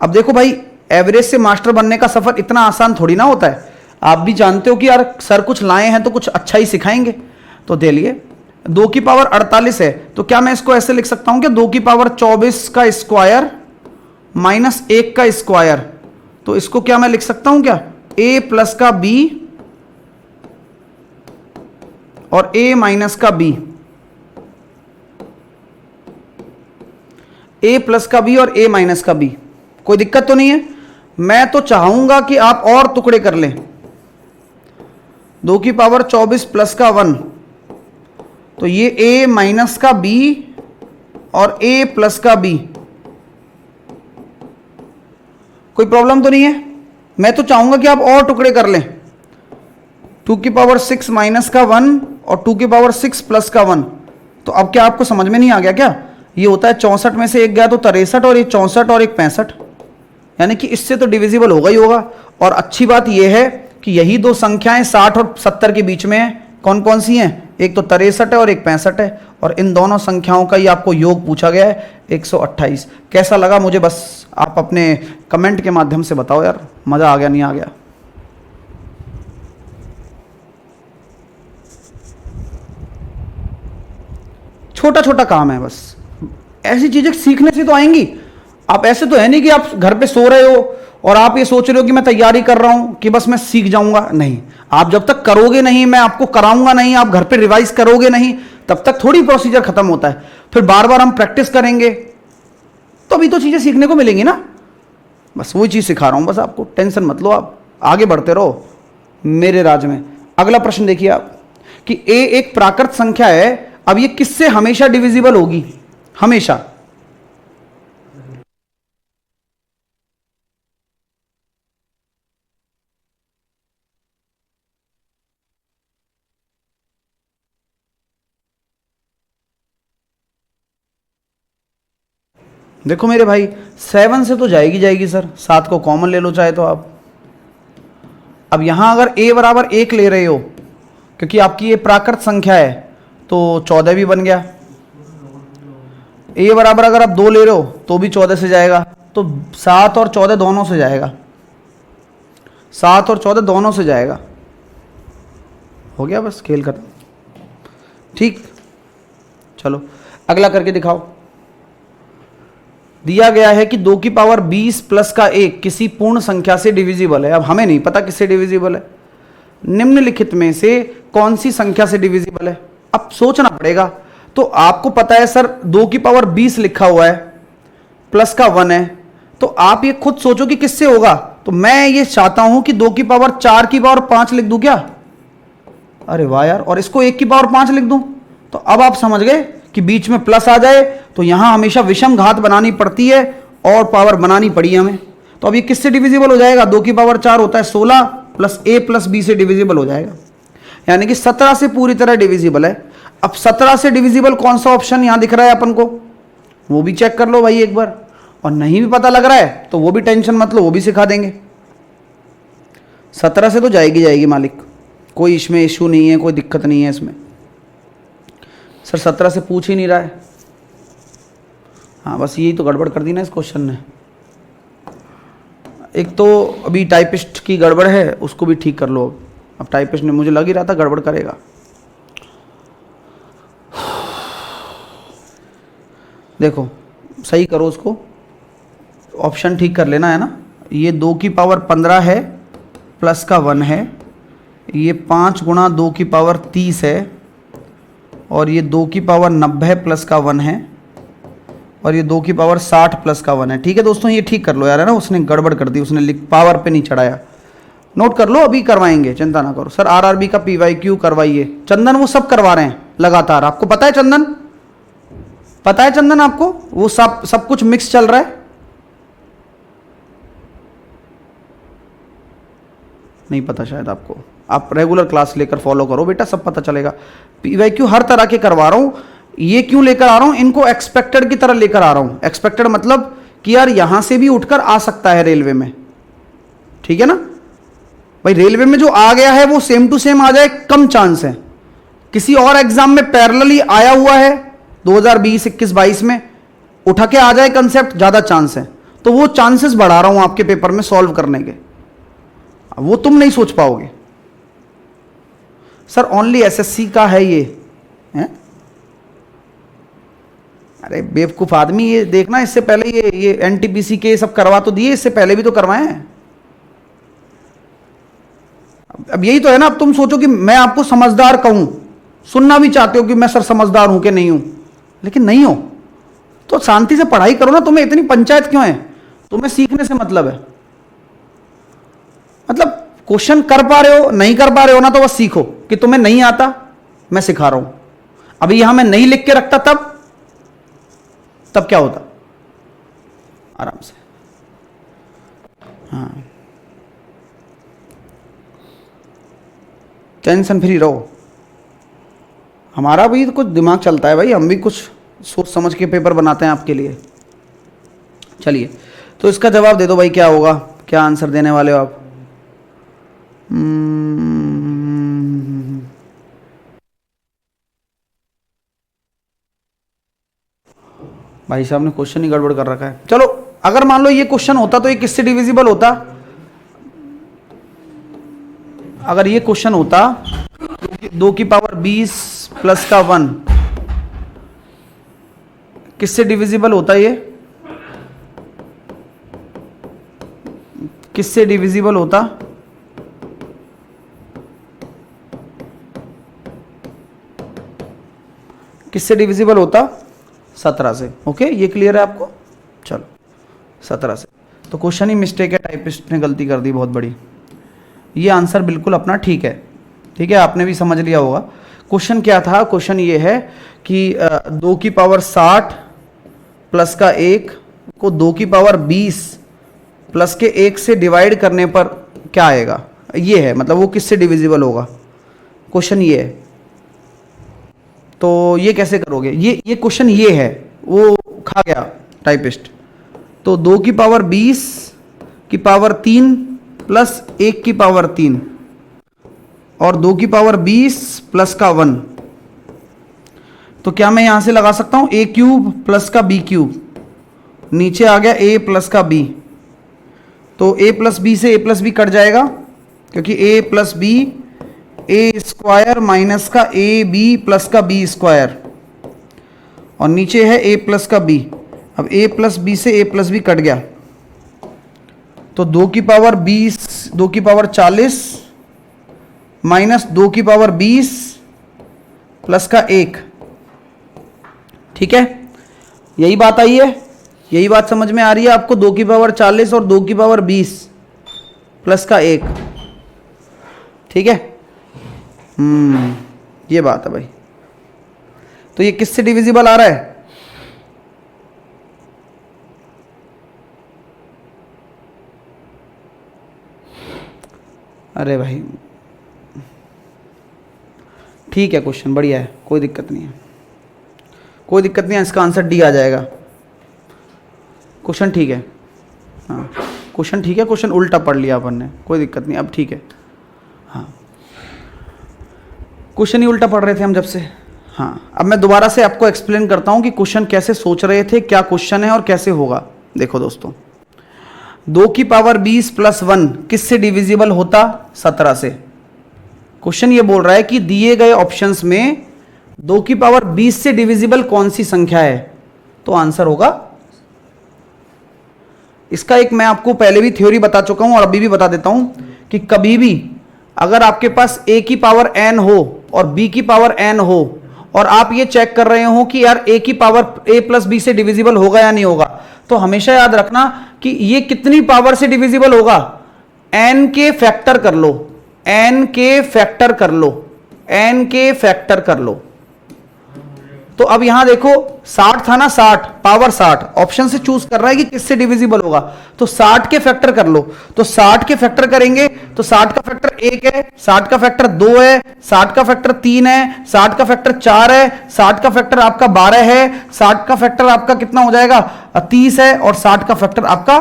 [SPEAKER 1] अब देखो भाई, एवरेज से मास्टर बनने का सफर इतना आसान थोड़ी ना होता है। आप भी जानते हो कि यार सर कुछ लाए हैं तो कुछ अच्छा ही सिखाएंगे। तो दे लिए 2 की पावर 48 है, तो क्या मैं इसको ऐसे लिख सकता हूं कि 2 की पावर 24 का स्क्वायर माइनस 1 का स्क्वायर। तो इसको क्या मैं लिख सकता हूं क्या, a प्लस का b और a माइनस का b, a प्लस का b और a माइनस का b। कोई दिक्कत तो नहीं है। मैं तो चाहूंगा कि आप और टुकड़े कर लें। 2 की पावर 24 प्लस का 1, तो ये a माइनस का b और a प्लस का b। कोई प्रॉब्लम तो नहीं है। मैं तो चाहूंगा कि आप और टुकड़े कर लें। 2 की पावर 6 माइनस का 1 और 2 की पावर 6 प्लस का 1। तो अब क्या आपको समझ में नहीं आ गया क्या? ये होता है 64 में से एक गया तो 63, और ये 64 और एक 65, यानी कि इससे तो डिविजिबल होगा ही होगा। और अच्छी बात यह है कि यही दो संख्याएं 60 और 70 के बीच में है। कौन कौन सी हैं? एक तो 63 है और एक 65 है, और इन दोनों संख्याओं का ही आपको योग पूछा गया है 128। कैसा लगा मुझे बस आप अपने कमेंट के माध्यम से बताओ यार, मजा आ गया नहीं आ गया? छोटा छोटा काम है बस, ऐसी चीजें सीखने से तो आएंगी। आप ऐसे तो है नहीं कि आप घर पे सो रहे हो और आप ये सोच रहे हो कि मैं तैयारी कर रहा हूं कि बस मैं सीख जाऊंगा। नहीं, आप जब तक करोगे नहीं, मैं आपको कराऊंगा नहीं, आप घर पे रिवाइज करोगे नहीं, तब तक थोड़ी प्रोसीजर खत्म होता है। फिर बार बार हम प्रैक्टिस करेंगे तो अभी तो चीजें सीखने को मिलेंगी ना। बस वही चीज सिखा रहा हूं, बस आपको टेंशन मत लो, आप आगे बढ़ते रहो मेरे राज में। अगला प्रश्न देखिए आप कि a एक प्राकृत संख्या है, अब ये किससे हमेशा डिविजिबल होगी? हमेशा। देखो मेरे भाई, 7 से तो जाएगी जाएगी सर, 7 को कॉमन ले लो चाहे तो आप। अब यहां अगर a बराबर 1 ले रहे हो, क्योंकि आपकी ये प्राकृत संख्या है, तो 14 भी बन गया। a बराबर अगर आप 2 ले रहे हो तो भी 14 से जाएगा, तो 7 और 14 दोनों से जाएगा, 7 और 14 दोनों से जाएगा। हो गया, बस खेल खत्म। ठीक, चलो अगला करके दिखाओ। दिया गया है कि 2 की पावर 20 प्लस का 1 किसी पूर्ण संख्या से डिविजिबल है। अब हमें नहीं पता किससे डिविजिबल है। निम्नलिखित में से कौन सी संख्या से डिविजिबल है? अब सोचना पड़ेगा। तो आपको पता है सर 2 की पावर 20 लिखा हुआ है, प्लस का 1 है, तो आप ये खुद सोचो कि किससे होगा। तो मैं ये चाहता हूं कि 2 की पावर 4 की पावर 5 लिख दूं क्या? अरे वाह यार, और इसको 1 की पावर 5 लिख दूं। तो अब आप समझ गए कि बीच में प्लस आ जाए तो यहां हमेशा विषम घात बनानी पड़ती है, और पावर बनानी पड़ी हमें। तो अब ये किससे डिविजिबल हो जाएगा? 2 की पावर 4 होता है 16, प्लस a प्लस b से डिविजिबल हो जाएगा, यानी कि 17 से पूरी तरह डिविजिबल है। अब 17 से डिविजिबल कौन सा ऑप्शन यहां दिख रहा है अपन को, वो भी चेक कर लो भाई एक बार। और नहीं भी पता लग रहा है तो वो भी टेंशन मत लो, वो भी सिखा देंगे। 17 से तो जाएगी जाएगी मालिक, कोई इसमें इश्यू नहीं है, कोई दिक्कत नहीं है इसमें। सर 17 से पूछ ही नहीं रहा है। हाँ बस यही तो गड़बड़ कर दी ना इस क्वेश्चन ने। एक तो अभी टाइपिस्ट की गड़बड़ है, उसको भी ठीक कर लो। अब टाइपिस्ट ने, मुझे लग ही रहा था गड़बड़ करेगा। देखो सही करो उसको, ऑप्शन ठीक कर लेना है ना। ये 2 की पावर 15 है प्लस का 1 है, ये 5 गुणा 2 की पावर 30 है, और ये 2 की पावर 90 प्लस का 1 है, और ये 2 की पावर 60 प्लस का 1 है। ठीक है दोस्तों, ये ठीक कर लो यार, है ना, उसने गड़बड़ कर दी, उसने लिख पावर पे नहीं चढ़ाया। नोट कर लो, अभी करवाएंगे, चिंता ना करो। सर आरआरबी का PYQ करवाइए। चंदन वो सब करवा रहे हैं लगातार, आपको पता है चंदन, पता है चंदन आपको, वो सब कुछ मिक्स चल रहा है। नहीं पता शायद आपको, आप रेगुलर क्लास लेकर फॉलो करो बेटा, सब पता चलेगा। PYQ हर तरह के करवा रहा हूं। ये क्यों लेकर आ रहा हूं, इनको एक्सपेक्टेड की तरह लेकर आ रहा हूं। एक्सपेक्टेड मतलब कि यार यहां से भी उठकर आ सकता है रेलवे में, ठीक है ना भाई। रेलवे में जो आ गया है वो सेम टू सेम आ जाए, कम चांस है। किसी और एग्जाम में पैरेलली आया हुआ है 2020, 21, 22 में उठा के आ जाए कंसेप्ट, ज्यादा चांस है। तो वो चांसेस बढ़ा रहा हूं आपके पेपर में सॉल्व करने के, वो तुम नहीं सोच पाओगे। सर ओनली SSC का है ये है? अरे बेवकूफ आदमी, ये देखना, इससे पहले ये NTPC के सब करवा तो दिए, इससे पहले भी तो करवाए हैं। अब यही तो है ना, अब तुम सोचो कि मैं आपको समझदार कहूं, सुनना भी चाहते हो कि मैं सर समझदार हूं कि नहीं हूं, लेकिन नहीं हो तो शांति से पढ़ाई करो ना। तुम्हें इतनी पंचायत क्यों है? तुम्हें सीखने से मतलब है। मतलब क्वेश्चन कर पा रहे हो, नहीं कर पा रहे हो ना, तो बस सीखो कि तुम्हें नहीं आता, मैं सिखा रहा हूं। अभी यहां मैं नहीं लिख के रखता, तब क्या होता? आराम से, हाँ, टेंशन फ्री रहो। हमारा भी तो कुछ दिमाग चलता है भाई, हम भी कुछ सोच समझ के पेपर बनाते हैं आपके लिए। चलिए, तो इसका जवाब दे दो भाई, क्या होगा, क्या आंसर देने वाले हो आप? भाई साहब ने क्वेश्चन ही गड़बड़ कर रखा है। चलो, अगर मान लो ये क्वेश्चन होता तो ये किससे डिविजिबल होता? अगर ये क्वेश्चन होता 2 की पावर 20 प्लस का 1 किससे डिविजिबल होता? ये किससे डिविजिबल होता? किससे डिविजिबल होता? 17 से। ओके, ये क्लियर है आपको? चलो, 17 से। तो क्वेश्चन ही मिस्टेक है, टाइपिस्ट ने गलती कर दी बहुत बड़ी। ये आंसर बिल्कुल अपना ठीक है, ठीक है, आपने भी समझ लिया होगा। क्वेश्चन क्या था? क्वेश्चन ये है कि 2 की पावर 60 प्लस का 1 को 2 की पावर 20 प्लस के 1 से डिवाइड करने पर क्या आएगा? ये है, मतलब वो किससे डिविजिबल होगा, क्वेश्चन ये है। तो ये कैसे करोगे? ये क्वेश्चन ये है, वो खा गया टाइपिस्ट। तो 2 की पावर 20 की पावर 3 प्लस 1 की पावर 3 और 2 की पावर 20 प्लस का 1। तो क्या मैं यहां से लगा सकता हूं a क्यूब प्लस का b क्यूब, नीचे आ गया a प्लस का b। तो a प्लस बी से a प्लस बी कट जाएगा, क्योंकि a plus B A square minus का ए बी प्लस का बी स्क्वायर, और नीचे है a प्लस का b। अब a प्लस बी से a प्लस बी कट गया, तो 2 की पावर 20, 2 की पावर 40 माइनस 2 की पावर 20 प्लस का 1। ठीक है, यही बात आई है, यही बात समझ में आ रही है आपको? 2 की पावर 40 और 2 की पावर 20 प्लस का 1। ठीक है, ये बात है भाई। तो ये किससे डिविजिबल आ रहा है? अरे भाई ठीक है, क्वेश्चन बढ़िया है, कोई दिक्कत नहीं है, कोई दिक्कत नहीं है। इसका आंसर डी आ जाएगा। क्वेश्चन ठीक है, हाँ क्वेश्चन ठीक है, क्वेश्चन उल्टा पढ़ लिया अपन ने, कोई दिक्कत नहीं, अब ठीक है। हाँ, क्वेश्चन ही उल्टा पढ़ रहे थे हम जब से। हाँ, अब मैं दोबारा से आपको एक्सप्लेन करता हूँ कि क्वेश्चन कैसे सोच रहे थे, क्या क्वेश्चन है और कैसे होगा। देखो दोस्तों, 2 की पावर 20 प्लस 1 किससे डिविजिबल होता? 17 से। क्वेश्चन ये बोल रहा है कि दिए गए ऑप्शंस में 2 की पावर 20 से डिविजिबल कौन सी संख्या है? तो आंसर होगा, इसका एक मैं आपको पहले भी थ्योरी बता चुका हूं और अभी भी बता देता हूं कि कभी भी अगर आपके पास a की पावर n हो और b की पावर n हो और आप ये चेक कर रहे हो कि यार a की पावर a प्लस b से डिविजिबल होगा या नहीं होगा, तो हमेशा याद रखना कि ये कितनी पावर से डिविजिबल होगा? n के फैक्टर कर लो, n के फैक्टर कर लो, n के फैक्टर कर लो। तो अब यहां देखो 60 था ना, 60 पावर 60 ऑप्शन से चूज कर रहा है कि किससे डिविजिबल होगा, तो 60 के फैक्टर कर लो। तो 60 के फैक्टर करेंगे तो 60 का फैक्टर 1 है, 60 का फैक्टर 2 है, 60 का फैक्टर 3 है, 60 का फैक्टर 4 है, 60 का फैक्टर आपका 12 है, 60 का फैक्टर आपका कितना हो जाएगा? 30 है, और 60 का फैक्टर आपका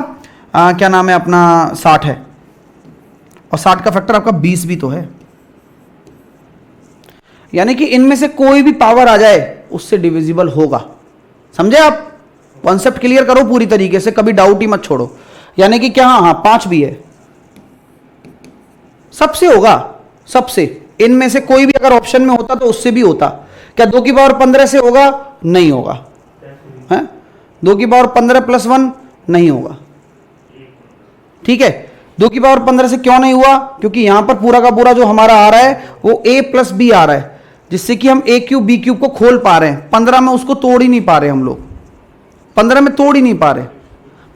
[SPEAKER 1] क्या नाम है अपना 60 है, और 60 का फैक्टर आपका 20 भी तो है। यानी कि इनमें से कोई भी पावर आ जाए उससे डिविजिबल होगा। समझे आप? कॉन्सेप्ट क्लियर करो पूरी तरीके से, कभी डाउट ही मत छोड़ो। यानी कि क्या, हाँ 5 भी है, सबसे होगा, सबसे। इनमें से कोई भी अगर ऑप्शन में होता तो उससे भी होता। क्या 2 की पावर 15 से होगा? नहीं होगा। है 2 की पावर 15 प्लस 1 नहीं होगा। ठीक है, 2 की पावर 15 से क्यों नहीं हुआ? क्योंकि यहां पर पूरा का पूरा जो हमारा आ रहा है वो a प्लस बी आ रहा है, जिससे कि हम a क्यूब बी क्यूब को खोल पा रहे हैं। 15 में उसको तोड़ ही नहीं पा रहे हम लोग, 15 में तोड़ ही नहीं पा रहे।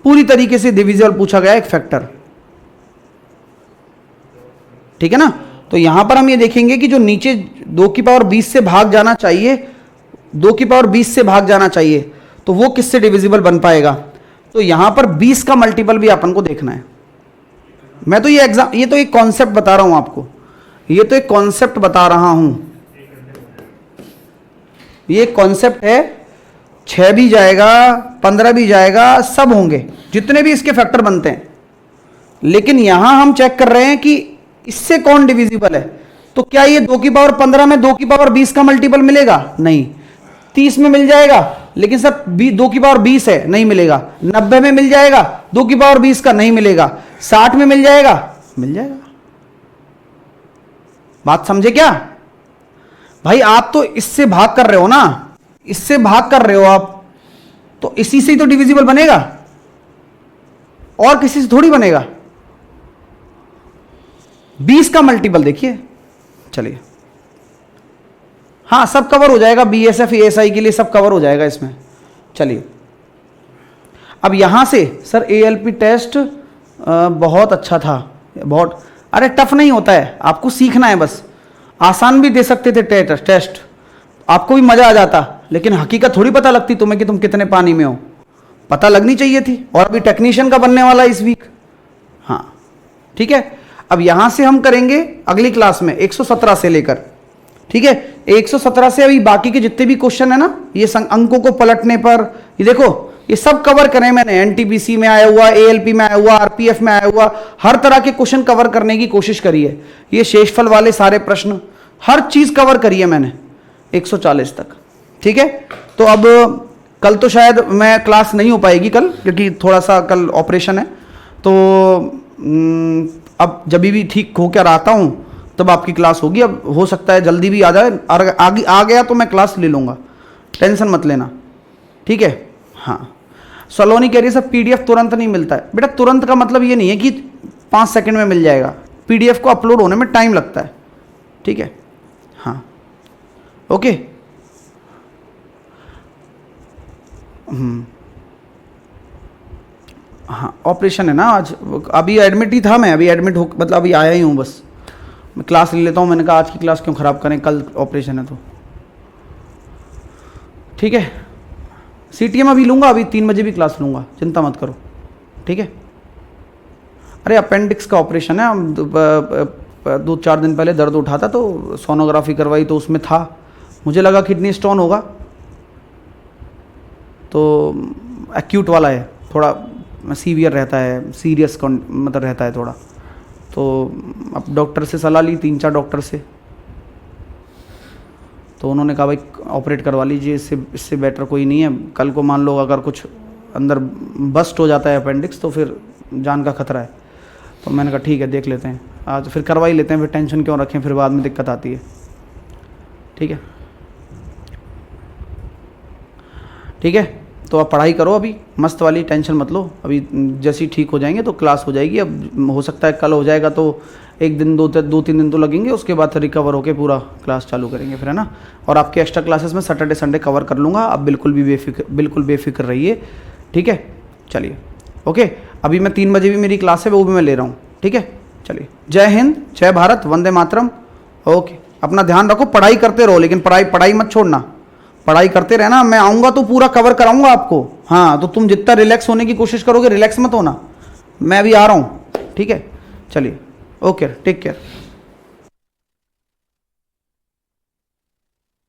[SPEAKER 1] पूरी तरीके से डिविजिबल पूछा गया एक फैक्टर। ठीक है ना? तो यहां पर हम ये देखेंगे कि जो नीचे 2 की पावर 20 से भाग जाना चाहिए, 2 की पावर 20 से भाग जाना चाहिए, तो वो किससे डिविजिबल बन पाएगा? तो यहां पर 20 का मल्टीपल भी अपन को देखना है। मैं तो ये तो एक कॉन्सेप्ट बता रहा हूं आपको, ये तो एक कॉन्सेप्ट बता रहा हूं, ये कॉन्सेप्ट है। 6 भी जाएगा, 15 भी जाएगा, सब होंगे जितने भी इसके फैक्टर बनते हैं। लेकिन यहां हम चेक कर रहे हैं कि इससे कौन डिविजिबल है। तो क्या ये 2 की पावर 15 में 2 की पावर 20 का मल्टीपल मिलेगा? नहीं। 30 में मिल जाएगा, लेकिन सर 2 की पावर 20 है, नहीं मिलेगा। 90 में मिल जाएगा, 2 की पावर 20 का नहीं मिलेगा। 60 में मिल जाएगा, मिल जाएगा। बात समझे क्या भाई? आप तो इससे भाग कर रहे हो ना, इससे भाग कर रहे हो आप, तो इसी से ही तो डिविजिबल बनेगा, और किसी से थोड़ी बनेगा। 20 का मल्टीपल देखिए, चलिए हाँ सब कवर हो जाएगा, बीएसएफ एएसआई के लिए सब कवर हो जाएगा इसमें। चलिए अब यहां से सर एएलपी टेस्ट बहुत अच्छा था, बहुत, अरे टफ नहीं होता है, आपको सीखना है बस। आसान भी दे सकते थे टेस्ट, आपको भी मजा आ जाता, लेकिन हकीकत थोड़ी पता लगती तुम्हें कि तुम कितने पानी में हो, पता लगनी चाहिए थी। और अभी टेक्नीशियन का बनने वाला इस वीक। हाँ ठीक है, अब यहां से हम करेंगे अगली क्लास में 117 से लेकर, ठीक है 117 से अभी बाकी के जितने भी क्वेश्चन है ना, ये अंकों को पलटने पर, ये देखो ये सब कवर करें मैंने। एनटीपीसी में आया हुआ, एएलपी में आया हुआ, आरपीएफ में आया हुआ, हर तरह के क्वेश्चन कवर करने की कोशिश करी है। ये शेषफल वाले सारे प्रश्न, हर चीज कवर करी है मैंने 140 तक। ठीक है, तो अब कल तो शायद मैं क्लास नहीं हो पाएगी कल, क्योंकि थोड़ा सा कल ऑपरेशन है। तो अब जब भी ठीक होकर आता हूं तब आपकी क्लास होगी। अब हो सकता है जल्दी भी आ जाए, आगे आ गया तो मैं क्लास ले लूंगा, टेंशन मत लेना। ठीक है, हाँ सलोनी कह रही है सर पीडीएफ तुरंत नहीं मिलता है। बेटा तुरंत का मतलब ये नहीं है कि 5 सेकंड में मिल जाएगा, पीडीएफ को अपलोड होने में टाइम लगता है। ठीक है, हाँ ओके। हाँ ऑपरेशन है ना आज, अभी एडमिट ही था मैं, अभी एडमिट हो मतलब अभी आया ही हूँ बस। मैं क्लास ले लेता हूँ, मैंने कहा आज की क्लास क्यों ख़राब करें, कल ऑपरेशन है तो। ठीक है, सीटीएम अभी लूँगा, अभी 3 बजे भी क्लास लूँगा, चिंता मत करो। ठीक है, अरे अपेंडिक्स का ऑपरेशन है, 2-4 दिन पहले दर्द उठा था तो सोनोग्राफी करवाई तो उसमें था, मुझे लगा किडनी स्टोन होगा, तो एक्यूट वाला है, थोड़ा सीवियर रहता है, सीरियस मतलब रहता है थोड़ा। तो अब डॉक्टर से सलाह ली, 3-4 डॉक्टर से, तो उन्होंने कहा भाई ऑपरेट करवा लीजिए, इससे बेटर कोई नहीं है। कल को मान लो अगर कुछ अंदर बस्ट हो जाता है अपेंडिक्स तो फिर जान का खतरा है। तो मैंने कहा ठीक है देख लेते हैं, आज फिर करवा ही लेते हैं, फिर टेंशन क्यों रखें, फिर बाद में दिक्कत आती है। ठीक है ठीक है, तो आप पढ़ाई करो अभी मस्त वाली, टेंशन मत लो। अभी जैसे ठीक हो जाएंगे तो क्लास हो जाएगी। अब हो सकता है कल हो जाएगा तो एक दिन दो तीन दिन तो लगेंगे, उसके बाद रिकवर होकर पूरा क्लास चालू करेंगे फिर, है ना। और आपके एक्स्ट्रा क्लासेस में सैटरडे संडे कवर कर लूँगा, आप बिल्कुल बेफिक्र रहिए। ठीक है चलिए ओके। अभी मैं 3 बजे भी मेरी क्लास है, वो भी मैं ले रहा हूँ। ठीक है चलिए, जय हिंद, जय भारत, वंदे मातरम। ओके, अपना ध्यान रखो, पढ़ाई करते रहो, लेकिन पढ़ाई मत छोड़ना, पढ़ाई करते रहना। मैं आऊँगा तो पूरा कवर कराऊंगा आपको। हाँ, तो तुम जितना रिलैक्स होने की कोशिश करोगे, रिलैक्स मत होना, मैं अभी आ रहा हूँ। ठीक है चलिए ओके, टेक केयर।